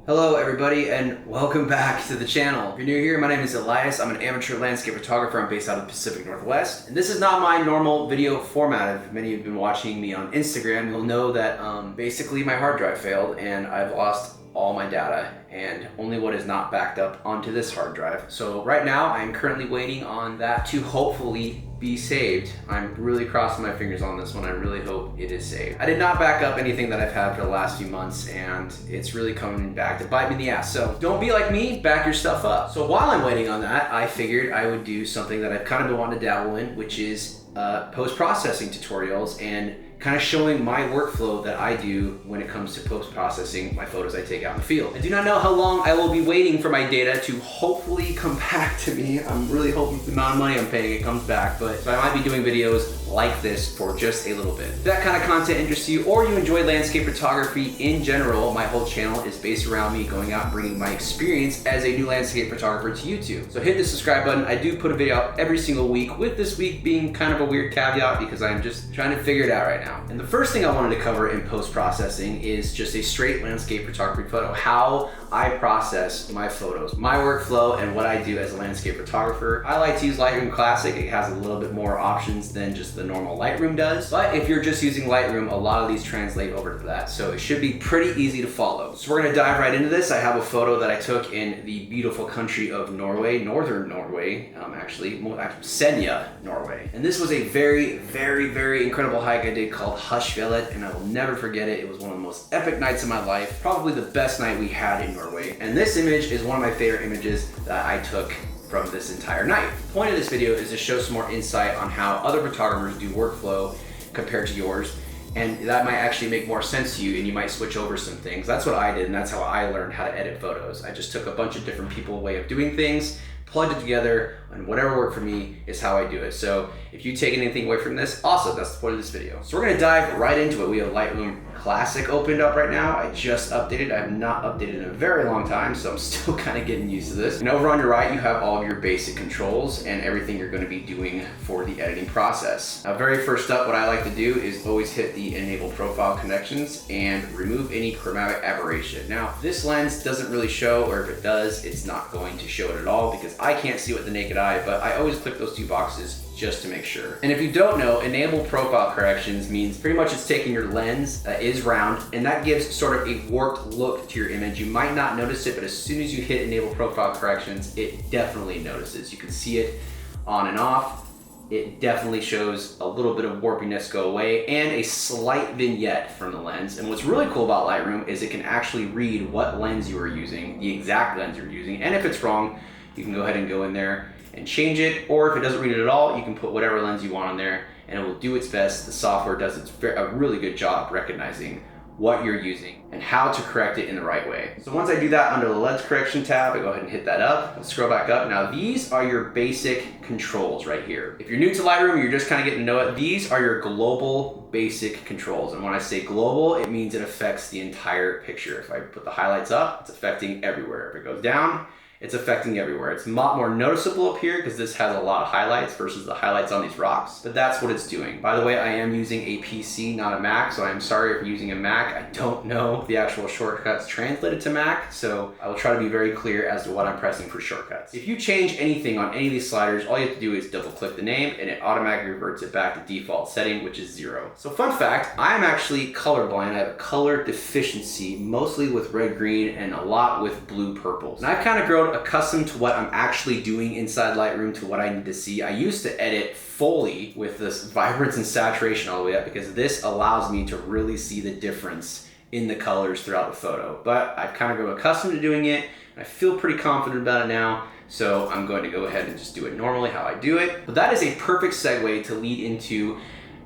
Hello everybody and welcome back to the channel. If you're new here, my name is Elias. I'm an amateur landscape photographer. I'm based out of the Pacific Northwest. And this is not my normal video format. If many of you have been watching me on Instagram, you'll know that basically my hard drive failed and I've lost all my data and only what is not backed up onto this hard drive. So right now I'm currently waiting on that to hopefully be saved. I'm really crossing my fingers on this one. I really hope it is saved. I did not back up anything that I've had for the last few months and it's really coming back to bite me in the ass. So don't be like me, back your stuff up. So while I'm waiting on that, I figured I would do something that I've kind of been wanting to dabble in, which is post-processing tutorials and kind of showing my workflow that I do when it comes to post-processing my photos I take out in the field. I do not know how long I will be waiting for my data to hopefully come back to me. I'm really hoping the amount of money I'm paying it comes back, but so I might be doing videos like this for just a little bit. If that kind of content interests you or you enjoy landscape photography in general, my whole channel is based around me going out and bringing my experience as a new landscape photographer to YouTube. So hit the subscribe button. I do put a video out every single week, with this week being kind of a weird caveat because I'm just trying to figure it out right now. And the first thing I wanted to cover in post-processing is just a straight landscape photography photo, how I process my photos, my workflow, and what I do as a landscape photographer. I like to use Lightroom Classic. It has a little bit more options than just the normal Lightroom does. But if you're just using Lightroom, a lot of these translate over to that. So it should be pretty easy to follow. So we're gonna dive right into this. I have a photo that I took in the beautiful country of Norway, northern Norway, actually, Senja, Norway. And this was a very, very, very incredible hike I did called Hushfjellet, and I will never forget it. It was one of the most epic nights of my life, probably the best night we had in Norway. And this image is one of my favorite images that I took from this entire night. The point of this video is to show some more insight on how other photographers do workflow compared to yours, and that might actually make more sense to you and you might switch over some things. That's what I did, and that's how I learned how to edit photos. I just took a bunch of different people's way of doing things, plugged it together, and whatever worked for me is how I do it. So if you take anything away from this, awesome, that's the point of this video. So we're gonna dive right into it. We have Lightroom Classic opened up right now. I just updated. I have not updated in a very long time, so I'm still kind of getting used to this. And over on your right, you have all of your basic controls and everything you're gonna be doing for the editing process. Now, very first up, what I like to do is always hit the enable profile connections and remove any chromatic aberration. Now, this lens doesn't really show, or if it does, it's not going to show it at all because I can't see with the naked eye, but I always click those two boxes just to make sure. And if you don't know, enable profile corrections means pretty much it's taking your lens that is round and that gives sort of a warped look to your image. You might not notice it, but as soon as you hit enable profile corrections, it definitely notices. You can see it on and off. It definitely shows a little bit of warpiness go away and a slight vignette from the lens. And what's really cool about Lightroom is it can actually read what lens you are using, the exact lens you're using, and if it's wrong, you can go ahead and go in there and change it, or if it doesn't read it at all, you can put whatever lens you want on there and it will do its best. The software does a really good job recognizing what you're using and how to correct it in the right way. So once I do that under the lens correction tab, I go ahead and hit that up and scroll back up. Now these are your basic controls right here. If you're new to Lightroom, you're just kind of getting to know it, these are your global basic controls. And when I say global, it means it affects the entire picture. If I put the highlights up, it's affecting everywhere. If it goes down, it's affecting everywhere. It's a lot more noticeable up here because this has a lot of highlights versus the highlights on these rocks, but that's what it's doing. By the way, I am using a PC, not a Mac, so I'm sorry if you're using a Mac. I don't know the actual shortcuts translated to Mac, so I will try to be very clear as to what I'm pressing for shortcuts. If you change anything on any of these sliders, all you have to do is double click the name and it automatically reverts it back to default setting, which is 0. So fun fact, I am actually colorblind. I have a color deficiency, mostly with red, green, and a lot with blue, purples. And I've kind of grown accustomed to what I'm actually doing inside Lightroom to what I need to see. I used to edit fully with this vibrance and saturation all the way up because this allows me to really see the difference in the colors throughout the photo. But I've kind of grown accustomed to doing it and I feel pretty confident about it now. So I'm going to go ahead and just do it normally how I do it. But that is a perfect segue to lead into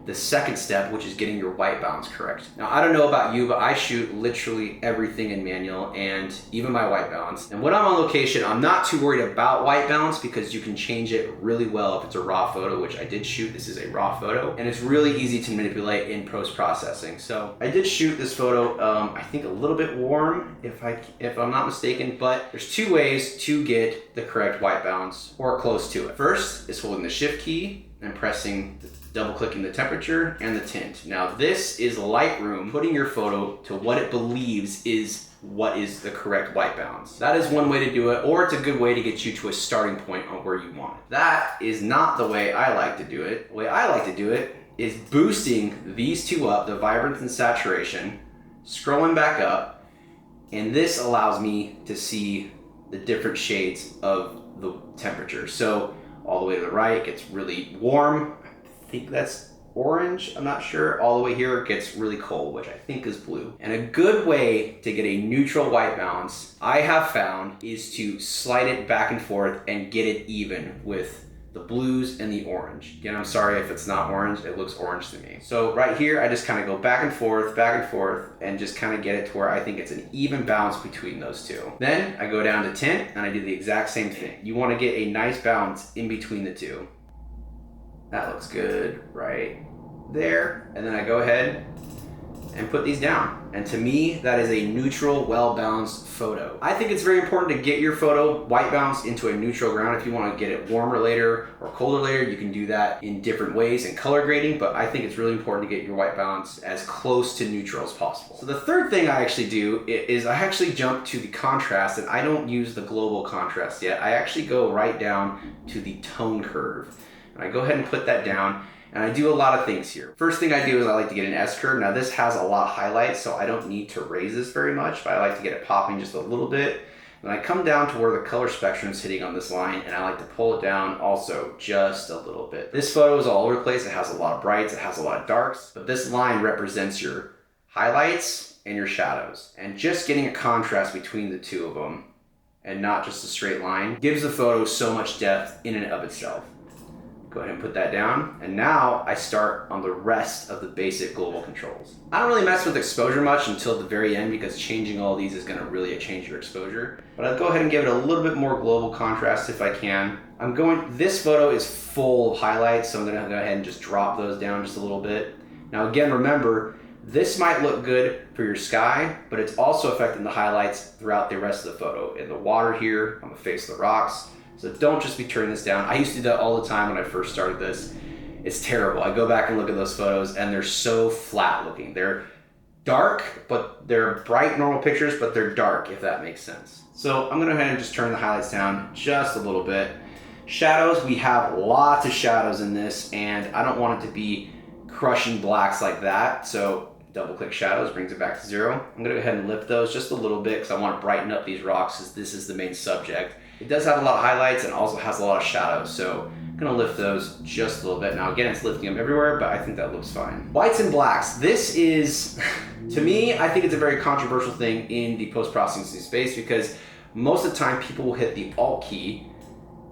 the second step, which is getting your white balance correct. Now, I don't know about you, but I shoot literally everything in manual and even my white balance. And when I'm on location, I'm not too worried about white balance because you can change it really well if it's a raw photo, which I did shoot. This is a raw photo and it's really easy to manipulate in post-processing. So I did shoot this photo, I think a little bit warm if I'm not mistaken, but there's two ways to get the correct white balance or close to it. First is holding the shift key and pressing double clicking the temperature and the tint. Now this is Lightroom putting your photo to what it believes is what is the correct white balance. That is one way to do it, or it's a good way to get you to a starting point on where you want it. That is not the way I like to do it. The way I like to do it is boosting these two up, the vibrance and saturation, scrolling back up, and this allows me to see the different shades of the temperature. So all the way to the right, it gets really warm. I think that's orange, I'm not sure. All the way here, it gets really cold, which I think is blue. And a good way to get a neutral white balance, I have found, is to slide it back and forth and get it even with the blues and the orange. Again, I'm sorry if it's not orange, it looks orange to me. So right here, I just kind of go back and forth, and just kind of get it to where I think it's an even balance between those two. Then I go down to tint and I do the exact same thing. You want to get a nice balance in between the two. That looks good right there. And then I go ahead and put these down. And to me, that is a neutral, well-balanced photo. I think it's very important to get your photo white balanced into a neutral ground. If you want to get it warmer later or colder later, you can do that in different ways in color grading, but I think it's really important to get your white balance as close to neutral as possible. So the third thing I actually do is I actually jump to the contrast, and I don't use the global contrast yet. I actually go right down to the tone curve. And I go ahead and put that down. And I do a lot of things here. First thing I do is I like to get an S curve. Now this has a lot of highlights, so I don't need to raise this very much, but I like to get it popping just a little bit. And I come down to where the color spectrum is hitting on this line, and I like to pull it down also just a little bit. This photo is all over the place. It has a lot of brights, it has a lot of darks, but this line represents your highlights and your shadows. And just getting a contrast between the two of them, and not just a straight line, gives the photo so much depth in and of itself. Go ahead and put that down. And now I start on the rest of the basic global controls. I don't really mess with exposure much until the very end because changing all these is gonna really change your exposure. But I'll go ahead and give it a little bit more global contrast if I can. This photo is full of highlights, so I'm gonna go ahead and just drop those down just a little bit. Now again, remember, this might look good for your sky, but it's also affecting the highlights throughout the rest of the photo. In the water here, on the face of the rocks. So don't just be turning this down. I used to do that all the time when I first started this. It's terrible. I go back and look at those photos and they're so flat looking. They're dark, but they're bright normal pictures, but they're dark, if that makes sense. So I'm gonna go ahead and just turn the highlights down just a little bit. Shadows, we have lots of shadows in this, and I don't want it to be crushing blacks like that. So double click shadows, brings it back to 0. I'm gonna go ahead and lift those just a little bit because I want to brighten up these rocks as this is the main subject. It does have a lot of highlights and also has a lot of shadows, so I'm gonna lift those just a little bit. Now again, it's lifting them everywhere, but I think that looks fine. Whites and blacks. This is, to me, I think it's a very controversial thing in the post-processing space because most of the time people will hit the Alt key,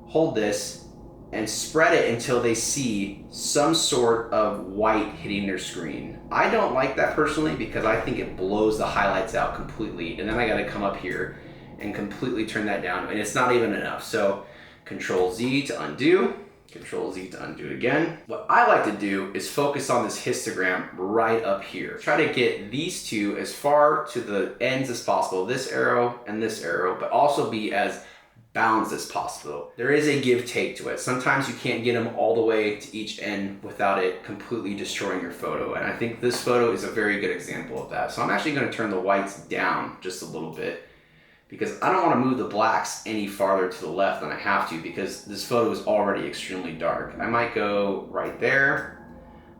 hold this, and spread it until they see some sort of white hitting their screen. I don't like that personally because I think it blows the highlights out completely, and then I gotta come up here and completely turn that down, and it's not even enough. So Control Z to undo, Control Z to undo it again. What I like to do is focus on this histogram right up here. Try to get these two as far to the ends as possible, this arrow and this arrow, but also be as balanced as possible. There is a give take to it. Sometimes you can't get them all the way to each end without it completely destroying your photo. And I think this photo is a very good example of that. So I'm actually gonna turn the whites down just a little bit because I don't want to move the blacks any farther to the left than I have to because this photo is already extremely dark. I might go right there,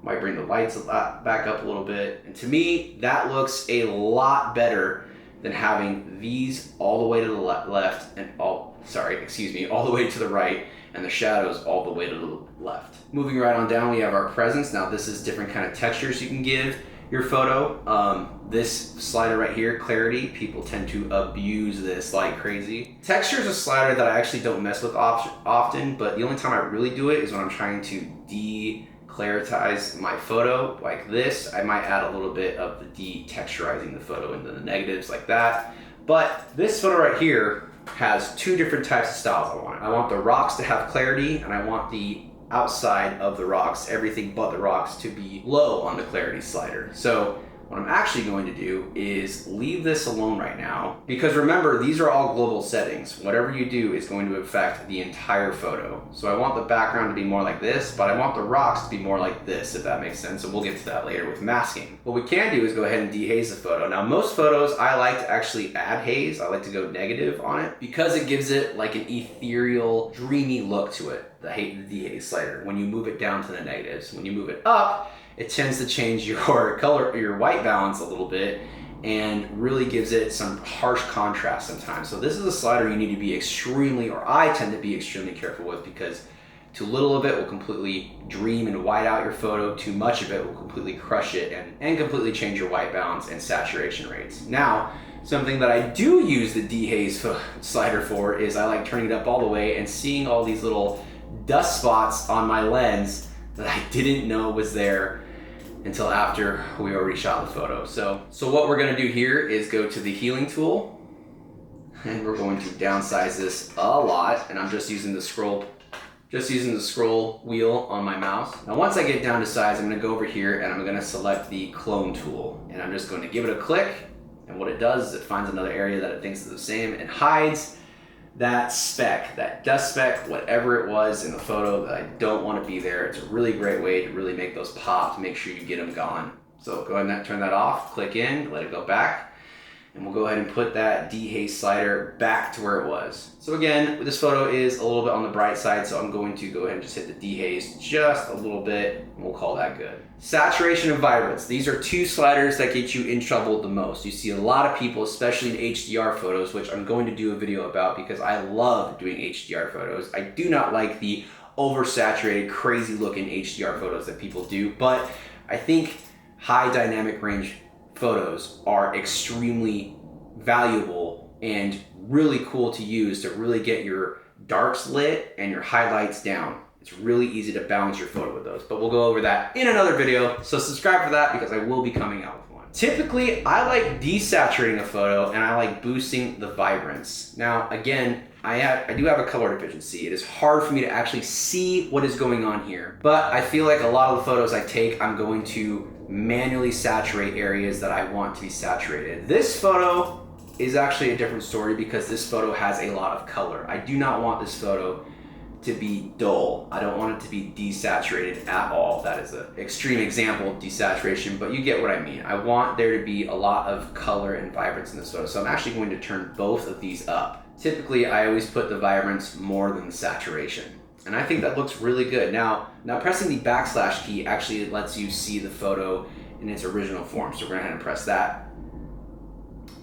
might bring the lights back up a little bit. And to me, that looks a lot better than having these all the way to the left and all the way to the right and the shadows all the way to the left. Moving right on down, we have our presence. Now this is different kind of textures you can give your photo. This slider right here, clarity, people tend to abuse this like crazy. Texture is a slider that I actually don't mess with often, but the only time I really do it is when I'm trying to de-claritize my photo like this. I might add a little bit of the de-texturizing the photo into the negatives like that. But this photo right here has two different types of styles I want. I want the rocks to have clarity, and I want the outside of the rocks, everything but the rocks, to be low on the clarity slider. So What I'm actually going to do is leave this alone right now, because remember, these are all global settings. Whatever you do is going to affect the entire photo. So I want the background to be more like this, but I want the rocks to be more like this, if that makes sense. And we'll get to that later with masking. What we can do is go ahead and dehaze the photo. Now, most photos, I like to actually add haze. I like to go negative on it because it gives it like an ethereal, dreamy look to it, the dehaze slider, when you move it down to the negatives. When you move it up, it tends to change your color, your white balance a little bit, and really gives it some harsh contrast sometimes. So this is a slider you need to be extremely, or I tend to be extremely careful with, because too little of it will completely dream and white out your photo. Too much of it will completely crush it and completely change your white balance and saturation rates. Now, something that I do use the dehaze slider for is I like turning it up all the way and seeing all these little dust spots on my lens that I didn't know was there until after we already shot the photo. So what we're gonna do here is go to the healing tool, and we're going to downsize this a lot, and I'm just using the scroll wheel on my mouse. Now once I get down to size, I'm gonna go over here and I'm gonna select the clone tool, and I'm just going to give it a click, and what it does is it finds another area that it thinks is the same and hides that speck, that dust speck, whatever it was in the photo that I don't want to be there. It's a really great way to really make those pop, to make sure you get them gone. So go ahead and turn that off, click in, let it go back, and we'll go ahead and put that dehaze slider back to where it was. So again, this photo is a little bit on the bright side, so I'm going to go ahead and just hit the dehaze just a little bit, and we'll call that good. Saturation and vibrance. These are two sliders that get you in trouble the most. You see a lot of people, especially in HDR photos, which I'm going to do a video about because I love doing HDR photos. I do not like the oversaturated, crazy looking HDR photos that people do, but I think high dynamic range photos are extremely valuable and really cool to use to really get your darks lit and your highlights down. It's really easy to balance your photo with those, but we'll go over that in another video. So subscribe for that because I will be coming out with one. Typically, I like desaturating a photo and I like boosting the vibrance. Now, again, I do have a color deficiency. It is hard for me to actually see what is going on here, but I feel like a lot of the photos I take, I'm going to manually saturate areas that I want to be saturated. This photo is actually a different story because this photo has a lot of color. I do not want this photo to be dull. I don't want it to be desaturated at all. That is an extreme example of desaturation, but you get what I mean. I want there to be a lot of color and vibrance in this photo, so I'm actually going to turn both of these up. Typically, I always put the vibrance more than the saturation, and I think that looks really good. Now pressing the backslash key actually lets you see the photo in its original form. So we're gonna go ahead and press that,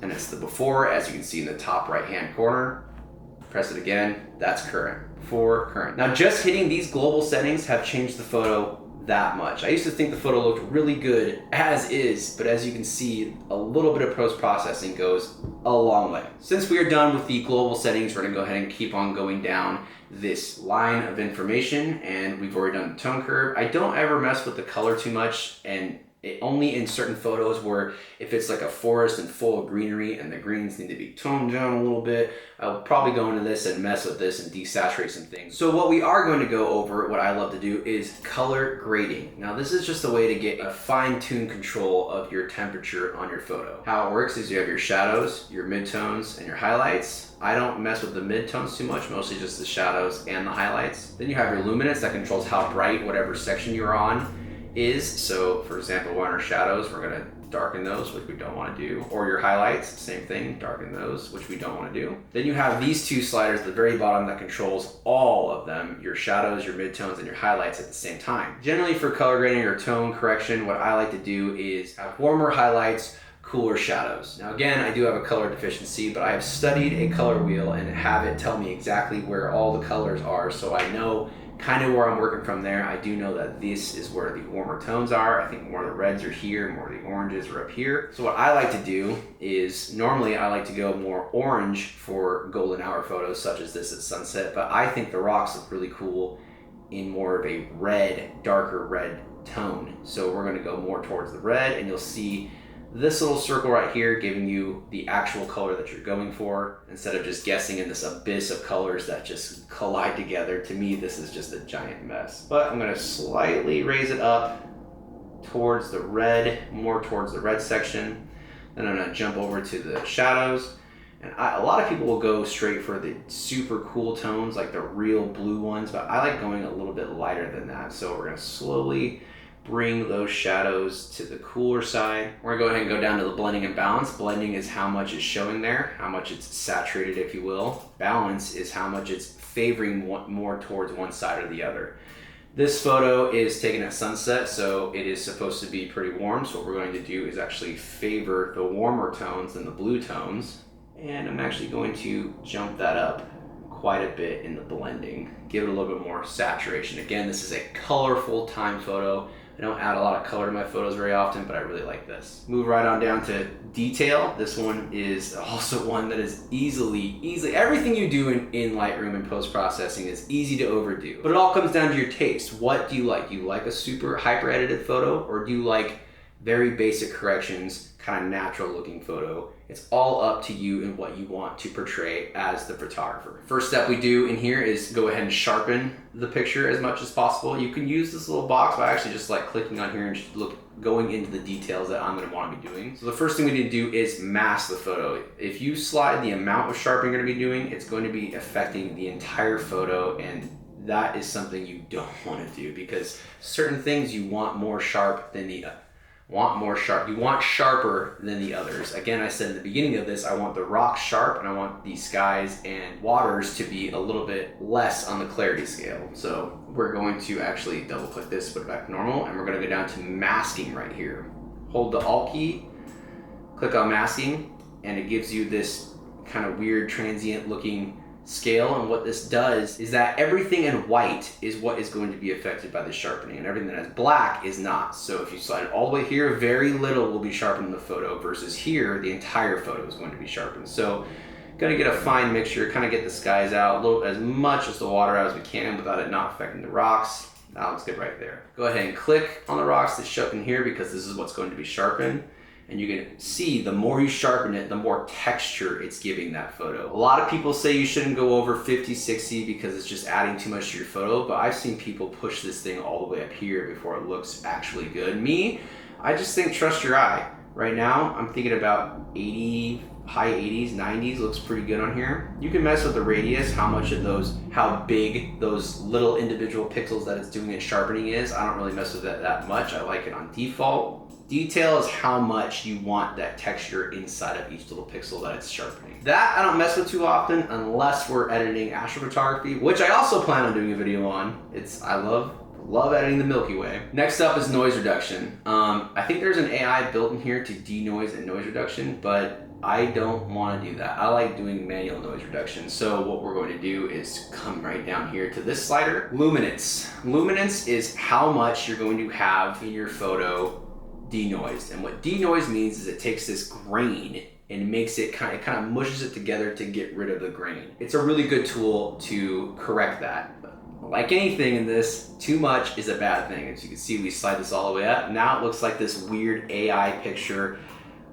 and it's the before, as you can see in the top right hand corner. Press it again, that's current. Before, current. Now just hitting these global settings have changed the photo that much. I used to think the photo looked really good as is, but as you can see, a little bit of post-processing goes a long way. Since we are done with the global settings, we're gonna go ahead and keep on going down this line of information, and we've already done the tone curve. I don't ever mess with the color too much, and only in certain photos where if it's like a forest and full of greenery and the greens need to be toned down a little bit, I'll probably go into this and mess with this and desaturate some things. So what we are going to go over, what I love to do, is color grading. Now this is just a way to get a fine-tuned control of your temperature on your photo. How it works is you have your shadows, your midtones, and your highlights. I don't mess with the midtones too much, mostly just the shadows and the highlights. Then you have your luminance that controls how bright whatever section you're on is. So for example, on our shadows, we're gonna darken those, which we don't wanna do. Or your highlights, same thing, darken those, which we don't wanna do. Then you have these two sliders at the very bottom that controls all of them, your shadows, your midtones, and your highlights at the same time. Generally for color grading or tone correction, what I like to do is have warmer highlights, cooler shadows. Now again, I do have a color deficiency, but I have studied a color wheel and have it tell me exactly where all the colors are, so I know kind of where I'm working from there. I do know that this is where the warmer tones are. I think more of the reds are here, more of the oranges are up here. So what I like to do is, normally I like to go more orange for golden hour photos such as this at sunset, but I think the rocks look really cool in more of a red, darker red tone. So we're gonna go more towards the red, and you'll see this little circle right here giving you the actual color that you're going for, instead of just guessing in this abyss of colors that just collide together. To me, this is just a giant mess. But I'm gonna slightly raise it up towards the red, more towards the red section. Then I'm gonna jump over to the shadows. And a lot of people will go straight for the super cool tones, like the real blue ones, but I like going a little bit lighter than that. So we're gonna slowly bring those shadows to the cooler side. We're gonna go ahead and go down to the blending and balance. Blending is how much is showing there, how much it's saturated, if you will. Balance is how much it's favoring more towards one side or the other. This photo is taken at sunset, so it is supposed to be pretty warm. So what we're going to do is actually favor the warmer tones than the blue tones. And I'm actually going to jump that up quite a bit in the blending, give it a little bit more saturation. Again, this is a colorful time photo. I don't add a lot of color to my photos very often, but I really like this. Move right on down to detail. This one is also one that is easily, everything you do in Lightroom and post-processing is easy to overdo. But it all comes down to your taste. What do you like? Do you like a super hyper edited photo, or do you like very basic corrections, kind of natural looking photo? It's all up to you and what you want to portray as the photographer. First step we do in here is go ahead and sharpen the picture as much as possible. You can use this little box, but I actually just like clicking on here and just going into the details that I'm gonna wanna be doing. So the first thing we need to do is mask the photo. If you slide the amount of sharpening you're gonna be doing, it's going to be affecting the entire photo, and that is something you don't wanna do, because certain things you want more sharp than the you want sharper than the others. Again, I said in the beginning of this, I want the rocks sharp and I want the skies and waters to be a little bit less on the clarity scale. So we're going to actually double click this, put it back to normal, and we're gonna go down to masking right here. Hold the Alt key, click on masking, and it gives you this kind of weird transient looking scale. And what this does is that everything in white is what is going to be affected by the sharpening, and everything that is black is not. So if you slide it all the way here, very little will be sharpened in the photo, versus here the entire photo is going to be sharpened. So gonna get a fine mixture, kind of get the skies out, as much as the water out as we can without it not affecting the rocks. That looks good right there. Go ahead and click on the rocks that's sharpened here, because this is what's going to be sharpened. And you can see the more you sharpen it, the more texture it's giving that photo. A lot of people say you shouldn't go over 50, 60 because it's just adding too much to your photo, but I've seen people push this thing all the way up here before it looks actually good. Me, I just think trust your eye. Right now, I'm thinking about 80, high 80s, 90s looks pretty good on here. You can mess with the radius, how big those little individual pixels that it's doing its sharpening is. I don't really mess with that much. I like it on default. Detail is how much you want that texture inside of each little pixel that it's sharpening. That I don't mess with too often unless we're editing astrophotography, which I also plan on doing a video on. I love editing the Milky Way. Next up is noise reduction. I think there's an AI built in here to denoise and noise reduction, but I don't want to do that. I like doing manual noise reduction. So what we're going to do is come right down here to this slider, luminance. Luminance is how much you're going to have in your photo denoised. And what denoise means is it takes this grain and makes it kind of mushes it together to get rid of the grain. It's a really good tool to correct that. But like anything in this, too much is a bad thing. As you can see, we slide this all the way up. Now it looks like this weird AI picture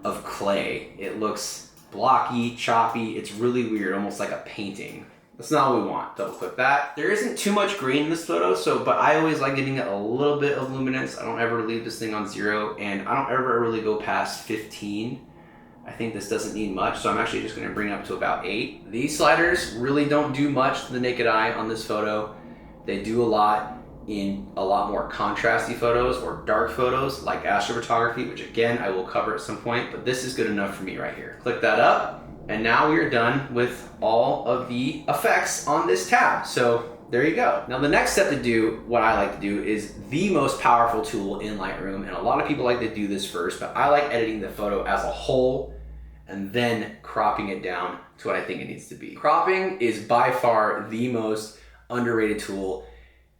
of clay. It looks blocky, choppy. It's really weird, almost like a painting. That's not what we want. Double click that. There isn't too much green in this photo, but I always like giving it a little bit of luminance. I don't ever leave this thing on 0, and I don't ever really go past 15. I think this doesn't need much, so I'm actually just gonna bring it up to about 8. These sliders really don't do much to the naked eye on this photo. They do a lot in a lot more contrasty photos or dark photos like astrophotography, which again, I will cover at some point, but this is good enough for me right here. Click that up. And now we are done with all of the effects on this tab. So there you go. Now the next step to do, what I like to do, is the most powerful tool in Lightroom. And a lot of people like to do this first, but I like editing the photo as a whole and then cropping it down to what I think it needs to be. Cropping is by far the most underrated tool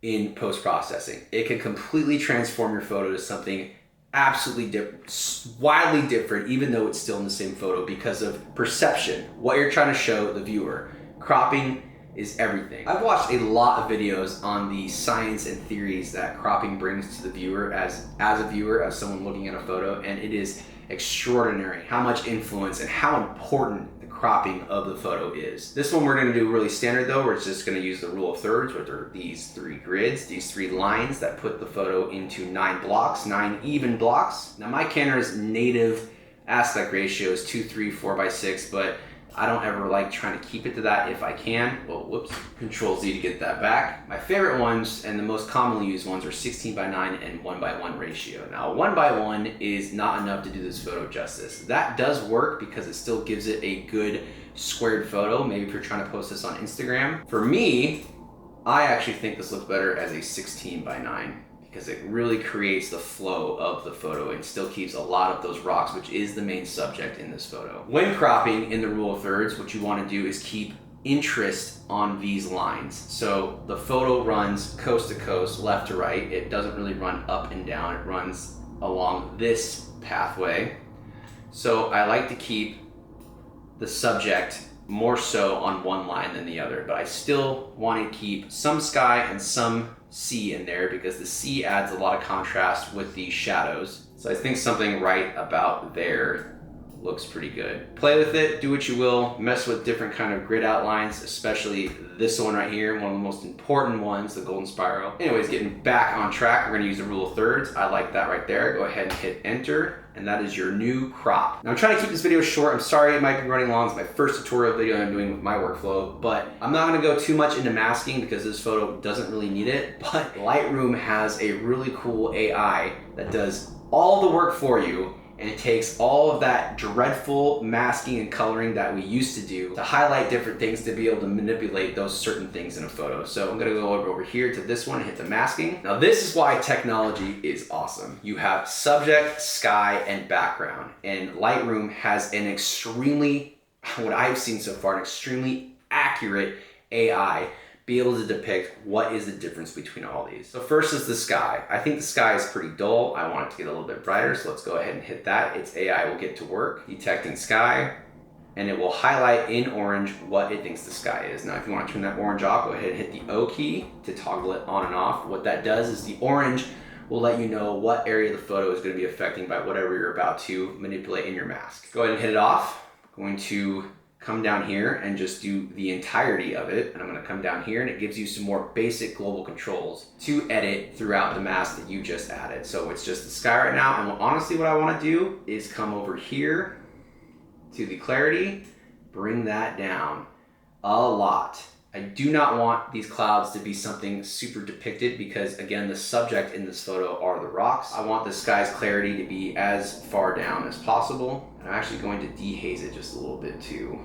in post-processing. It can completely transform your photo to something absolutely different, wildly different, even though it's still in the same photo, because of perception, what you're trying to show the viewer. Cropping is everything. I've watched a lot of videos on the science and theories that cropping brings to the viewer as a viewer, as someone looking at a photo, and it is extraordinary how much influence and how important the cropping of the photo is. This one we're gonna do really standard though. We're just gonna use the rule of thirds, which are these 3 grids, these 3 lines that put the photo into 9 blocks, 9 even blocks. Now my camera's native aspect ratio is 2:3, 4:6, but I don't ever like trying to keep it to that if I can. Well, whoops, Control Z to get that back. My favorite ones and the most commonly used ones are 16:9 and 1:1 ratio. Now 1:1 is not enough to do this photo justice. That does work because it still gives it a good squared photo, maybe if you're trying to post this on Instagram. For me, I actually think this looks better as a 16:9 because it really creates the flow of the photo and still keeps a lot of those rocks, which is the main subject in this photo. When cropping in the rule of thirds, what you want to do is keep interest on these lines. So the photo runs coast to coast, left to right. It doesn't really run up and down. It runs along this pathway. So I like to keep the subject more so on one line than the other, but I still want to keep some sky and some sea in there because the sea adds a lot of contrast with the shadows. So I think something right about there looks pretty good. Play with it, do what you will, mess with different kind of grid outlines, especially this one right here, one of the most important ones, the golden spiral. Anyways, getting back on track, we're gonna use the rule of thirds. I like that right there. Go ahead and hit enter, and that is your new crop. Now I'm trying to keep this video short. I'm sorry it might be running long. It's my first tutorial video I'm doing with my workflow, but I'm not gonna go too much into masking because this photo doesn't really need it, but Lightroom has a really cool AI that does all the work for you, and it takes all of that dreadful masking and coloring that we used to do to highlight different things to be able to manipulate those certain things in a photo. So I'm gonna go over here to this one and hit the masking. Now this is why technology is awesome. You have subject, sky, and background. And Lightroom has an extremely, what I've seen so far, an extremely accurate AI be able to depict what is the difference between all these. So first is the sky. I think the sky is pretty dull. I want it to get a little bit brighter, so let's go ahead and hit that. Its AI will get to work detecting sky, and it will highlight in orange what it thinks the sky is. Now if you want to turn that orange off, go ahead and hit the O key to toggle it on and off. What that does is the orange will let you know what area of the photo is going to be affecting by whatever you're about to manipulate in your mask. Go ahead and hit it off. I'm going to come down here and just do the entirety of it. And I'm gonna come down here and it gives you some more basic global controls to edit throughout the mask that you just added. So it's just the sky right now. And honestly, what I wanna do is come over here to the clarity, bring that down a lot. I do not want these clouds to be something super depicted because again, the subject in this photo are the rocks. I want the sky's clarity to be as far down as possible. And I'm actually going to dehaze it just a little bit too.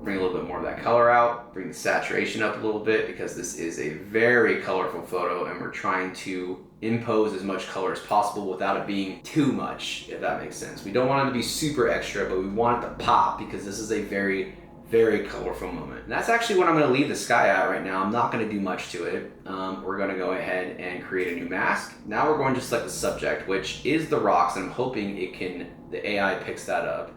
Bring a little bit more of that color out, bring the saturation up a little bit because this is a very colorful photo and we're trying to impose as much color as possible without it being too much, if that makes sense. We don't want it to be super extra, but we want it to pop because this is a very, very colorful moment. And that's actually what I'm gonna leave the sky at right now. I'm not gonna do much to it. We're gonna go ahead and create a new mask. Now we're going to select the subject, which is the rocks, and I'm hoping the AI picks that up.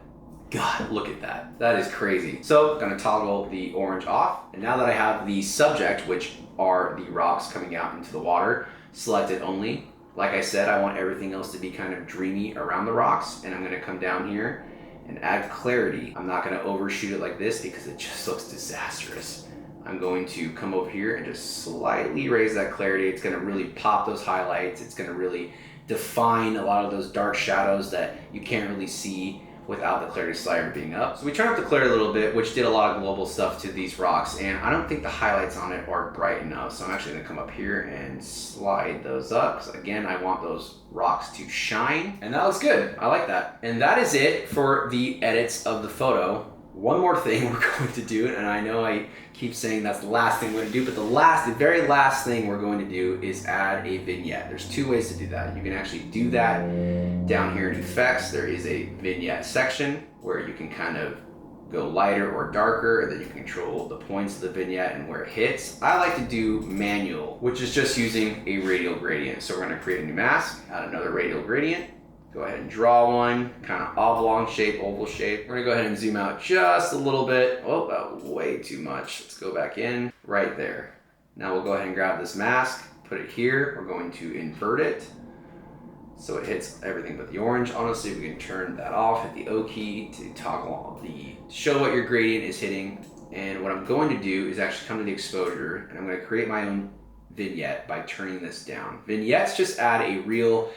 God, look at that. That is crazy. So I'm gonna toggle the orange off. And now that I have the subject, which are the rocks coming out into the water, selected only. Like I said, I want everything else to be kind of dreamy around the rocks. And I'm gonna come down here and add clarity. I'm not gonna overshoot it like this because it just looks disastrous. I'm going to come over here and just slightly raise that clarity. It's gonna really pop those highlights. It's gonna really define a lot of those dark shadows that you can't really see without the clarity slider being up. So we turned up the clarity a little bit, which did a lot of global stuff to these rocks, and I don't think the highlights on it are bright enough. So I'm actually gonna come up here and slide those up. So again, I want those rocks to shine, and that looks good. I like that. And that is it for the edits of the photo. One more thing we're going to do, and I know I keep saying that's the last thing we're gonna do, but the very last thing we're going to do is add a vignette. There's 2 ways to do that. You can actually do that down here in effects. There is a vignette section where you can kind of go lighter or darker, and then you can control the points of the vignette and where it hits. I like to do manual, which is just using a radial gradient. So we're gonna create a new mask, add another radial gradient. Go ahead and draw one, kind of oblong shape, oval shape. We're gonna go ahead and zoom out just a little bit. Oh, way too much. Let's go back in, right there. Now we'll go ahead and grab this mask, put it here. We're going to invert it. so it hits everything but the orange. Honestly, we can turn that off, hit the O key to toggle show what your gradient is hitting. And what I'm going to do is actually come to the exposure, and I'm going to create my own vignette by turning this down. Vignettes just add a real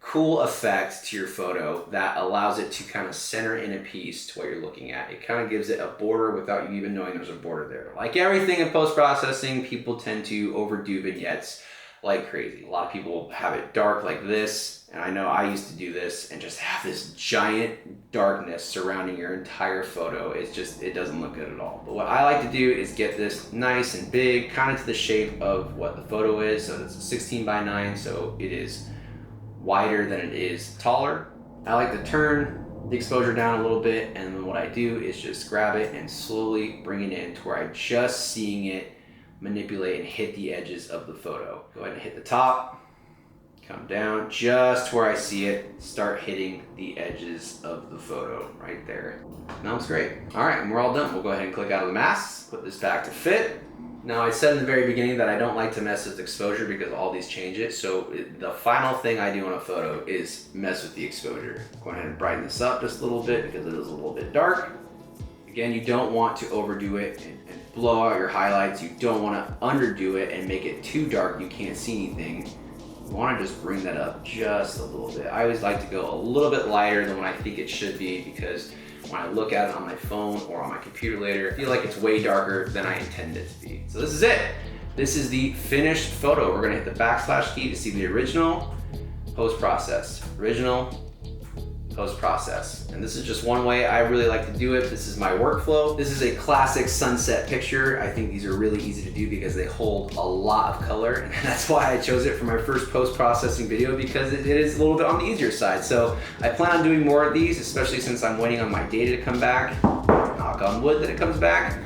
cool effect to your photo that allows it to kind of center in a piece to what you're looking at. It kind of gives it a border without you even knowing there's a border there. Like everything in post-processing, people tend to overdo vignettes like crazy. A lot of people have it dark like this, and I know I used to do this and just have this giant darkness surrounding your entire photo. It's just, it doesn't look good at all. But what I like to do is get this nice and big, kind of to the shape of what the photo is. So it's a 16 by 9, so it is wider than it is taller. I like to turn the exposure down a little bit, and then what I do is just grab it and slowly bring it in to where I'm just seeing it manipulate and hit the edges of the photo. Go ahead and hit the top, come down just to where I see it, start hitting the edges of the photo right there. That looks great. All right, and we're all done. We'll go ahead and click out of the masks, put this back to fit. Now, I said in the very beginning that I don't like to mess with exposure because all these change it. So the final thing I do on a photo is mess with the exposure. Go ahead and brighten this up just a little bit because it is a little bit dark. Again, you don't want to overdo it and blow out your highlights. You don't want to underdo it and make it too dark you can't see anything. You want to just bring that up just a little bit. I always like to go a little bit lighter than what I think it should be, because when I look at it on my phone or on my computer later, I feel like it's way darker than I intended it to be. So this is it. This is the finished photo. We're gonna hit the backslash key to see the original, post-process, original, post-process. And this is just one way I really like to do it. This is my workflow. This is a classic sunset picture. I think these are really easy to do because they hold a lot of color. And that's why I chose it for my first post-processing video, because it is a little bit on the easier side. So I plan on doing more of these, especially since I'm waiting on my data to come back. Knock on wood that it comes back.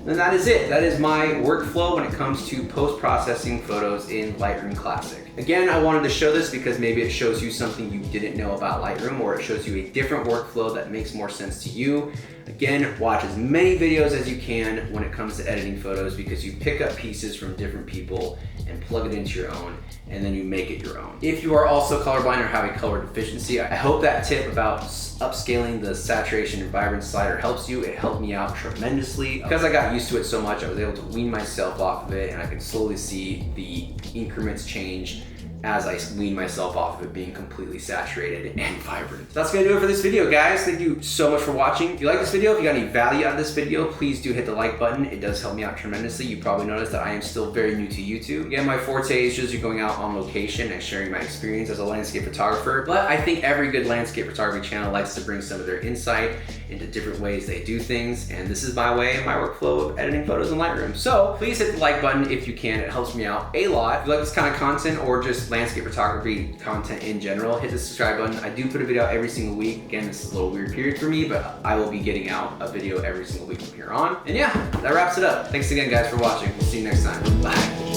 And that is it. That is my workflow when it comes to post-processing photos in Lightroom Classic. Again, I wanted to show this because maybe it shows you something you didn't know about Lightroom, or it shows you a different workflow that makes more sense to you. Again, watch as many videos as you can when it comes to editing photos, because you pick up pieces from different people and plug it into your own, and then you make it your own. If you are also colorblind or have a color deficiency, I hope that tip about upscaling the saturation and vibrance slider helps you. It helped me out tremendously. Because I got used to it so much, I was able to wean myself off of it, and I can slowly see the increments change as I wean myself off of it being completely saturated and vibrant. So that's gonna do it for this video, guys. Thank you so much for watching. If you like this video, if you got any value out of this video, please do hit the like button. It does help me out tremendously. You probably noticed that I am still very new to YouTube. Again, my forte is just going out on location and sharing my experience as a landscape photographer. But I think every good landscape photography channel likes to bring some of their insight into different ways they do things. And this is my way and my workflow of editing photos in Lightroom. So please hit the like button if you can. It helps me out a lot. If you like this kind of content or just landscape photography content in general, hit the subscribe button. I do put a video out every single week. Again, this is a little weird period for me, but I will be getting out a video every single week from here on. And yeah, that wraps it up. Thanks again, guys, for watching. We'll see you next time. Bye.